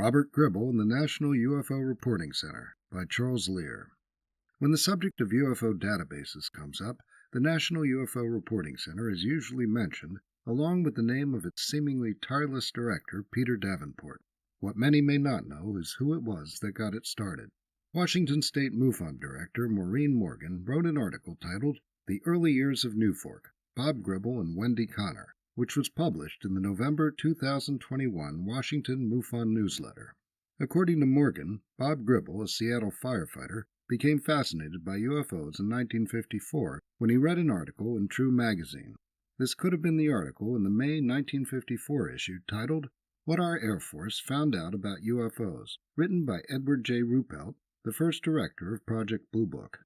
Robert Gribble and the National UFO Reporting Center by Charles Lear. When the subject of UFO databases comes up, the National UFO Reporting Center is usually mentioned, along with the name of its seemingly tireless director, Peter Davenport. What many may not know is who it was that got it started. Washington State MUFON Director Maureen Morgan wrote an article titled The Early Years of NUFORC, Bob Gribble and Wendy Connor, which was published in the November 2021 Washington MUFON newsletter. According to Morgan, Bob Gribble, a Seattle firefighter, became fascinated by UFOs in 1954 when he read an article in True magazine. This could have been the article in the May 1954 issue titled What Our Air Force Found Out About UFOs, written by Edward J. Ruppelt, the first director of Project Blue Book.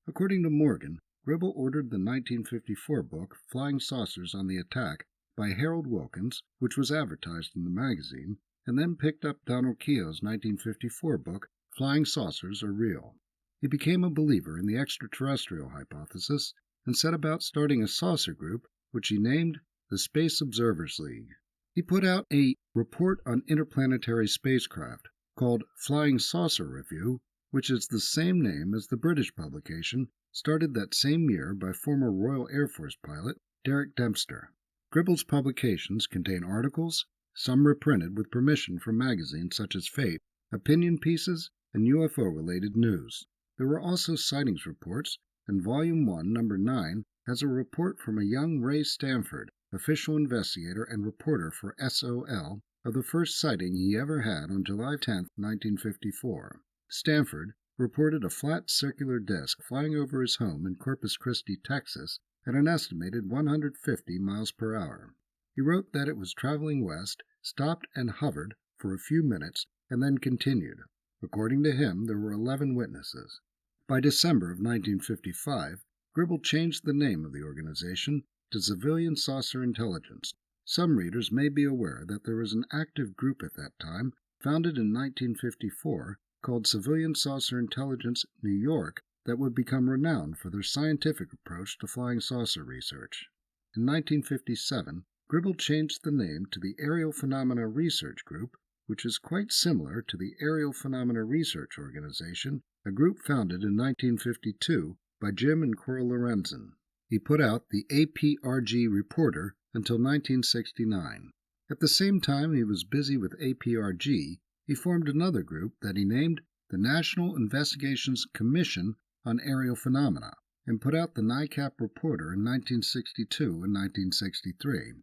According to Morgan, Gribble ordered the 1954 book Flying Saucers on the Attack by Harold Wilkins, which was advertised in the magazine, and then picked up Donald Keogh's 1954 book Flying Saucers Are Real. He became a believer in the extraterrestrial hypothesis and set about starting a saucer group, which he named the Space Observers League. He put out a report on interplanetary spacecraft called Flying Saucer Review, which is the same name as the British publication started that same year by former Royal Air Force pilot Derek Dempster. Gribble's publications contain articles, some reprinted with permission from magazines such as Fate, opinion pieces, and UFO-related news. There were also sightings reports, and Volume 1, Number 9, has a report from a young Ray Stanford, official investigator and reporter for SOL, of the first sighting he ever had on July 10, 1954. Stanford reported a flat circular disk flying over his home in Corpus Christi, Texas, at an estimated 150 miles per hour. He wrote that it was traveling west, stopped and hovered for a few minutes, and then continued. According to him, there were 11 witnesses. By December of 1955, Gribble changed the name of the organization to Civilian Saucer Intelligence. Some readers may be aware that there was an active group at that time, founded in 1954, called Civilian Saucer Intelligence New York, that would become renowned for their scientific approach to flying saucer research. In 1957, Gribble changed the name to the Aerial Phenomena Research Group, which is quite similar to the Aerial Phenomena Research Organization, a group founded in 1952 by Jim and Cora Lorenzen. He put out the APRG Reporter until 1969. At the same time he was busy with APRG, he formed another group that he named the National Investigations Commission on Aerial Phenomena, and put out the NICAP Reporter in 1962 and 1963.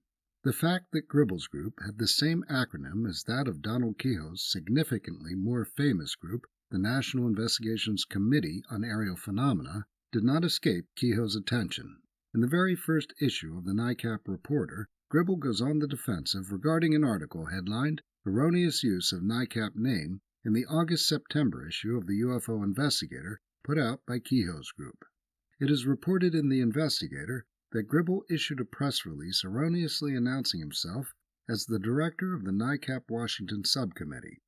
The fact that Gribble's group had the same acronym as that of Donald Keogh's significantly more famous group, the National Investigations Committee on Aerial Phenomena, did not escape Keogh's attention. In the very first issue of the NICAP Reporter, Gribble goes on the defensive regarding an article headlined Erroneous Use of NICAP Name in the August-September issue of the UFO Investigator put out by Keogh's group. It is reported in the Investigator that Gribble issued a press release erroneously announcing himself as the director of the NICAP Washington Subcommittee.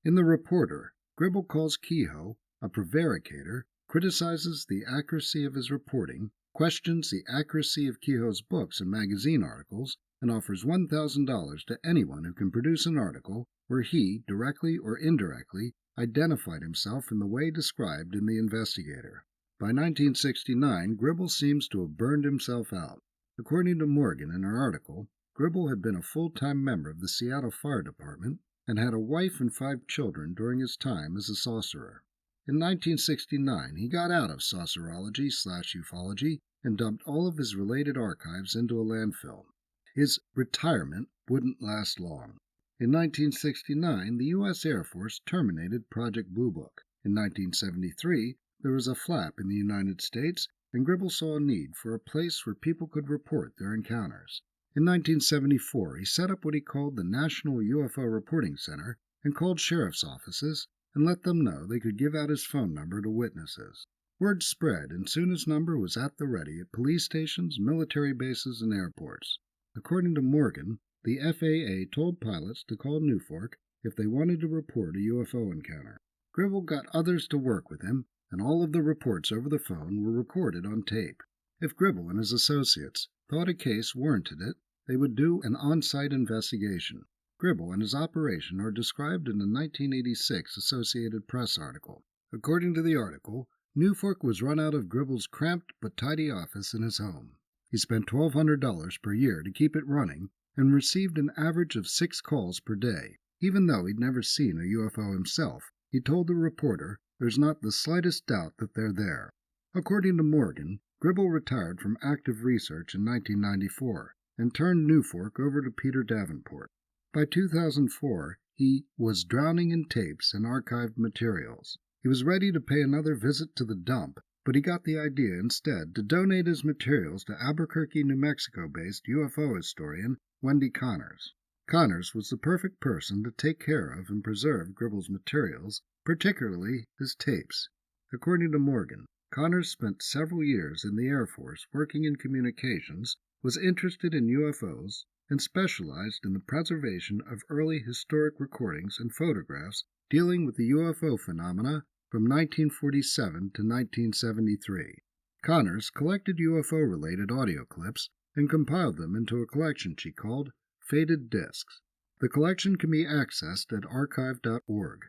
In the Reporter, Gribble calls Keogh a prevaricator, criticizes the accuracy of his reporting, questions the accuracy of Keogh's books and magazine articles, and offers $1,000 to anyone who can produce an article where he, directly or indirectly, identified himself in the way described in the Investigator. By 1969, Gribble seems to have burned himself out. According to Morgan in her article, Gribble had been a full-time member of the Seattle Fire Department and had a wife and 5 children during his time as a saucerer. In 1969, he got out of saucerology/ufology and dumped all of his related archives into a landfill. His retirement wouldn't last long. In 1969, the U.S. Air Force terminated Project Blue Book. In 1973, there was a flap in the United States, and Gribble saw a need for a place where people could report their encounters. In 1974, he set up what he called the National UFO Reporting Center and called sheriff's offices and let them know they could give out his phone number to witnesses. Word spread, and soon his number was at the ready at police stations, military bases, and airports. According to Morgan, the FAA told pilots to call NUFORC if they wanted to report a UFO encounter. Gribble got others to work with him, and all of the reports over the phone were recorded on tape. If Gribble and his associates thought a case warranted it, they would do an on-site investigation. Gribble and his operation are described in a 1986 Associated Press article. According to the article, NUFORC was run out of Gribble's cramped but tidy office in his home. He spent $1,200 per year to keep it running and received an average of 6 calls per day. Even though he'd never seen a UFO himself, he told the reporter there's not the slightest doubt that they're there. According to Morgan, Gribble retired from active research in 1994 and turned NUFORC over to Peter Davenport. By 2004, he was drowning in tapes and archived materials. He was ready to pay another visit to the dump, but he got the idea instead to donate his materials to Albuquerque, New Mexico-based UFO historian Wendy Connors. Connors was the perfect person to take care of and preserve Gribble's materials, particularly his tapes. According to Morgan, Connors spent several years in the Air Force working in communications, was interested in UFOs, and specialized in the preservation of early historic recordings and photographs dealing with the UFO phenomena from 1947 to 1973. Connors collected UFO-related audio clips and compiled them into a collection she called Faded Discs. The collection can be accessed at archive.org.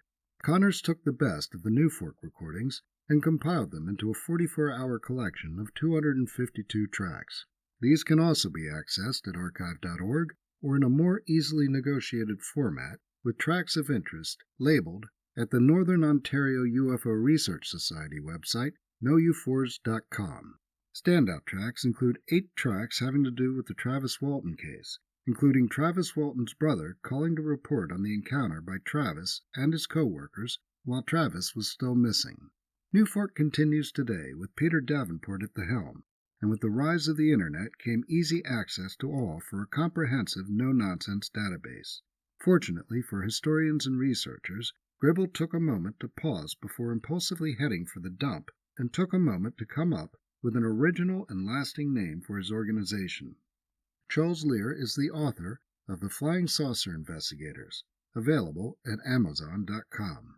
Connors took the best of the NUFORC recordings and compiled them into a 44-hour collection of 252 tracks. These can also be accessed at archive.org or in a more easily negotiated format with tracks of interest labeled at the Northern Ontario UFO Research Society website, NOUFORS.com. Standout tracks include 8 tracks having to do with the Travis Walton case, including Travis Walton's brother calling to report on the encounter by Travis and his co-workers while Travis was still missing. NUFORC continues today with Peter Davenport at the helm, and with the rise of the Internet came easy access to all for a comprehensive no-nonsense database. Fortunately for historians and researchers, Gribble took a moment to pause before impulsively heading for the dump and took a moment to come up with an original and lasting name for his organization. Charles Lear is the author of The Flying Saucer Investigators, available at Amazon.com.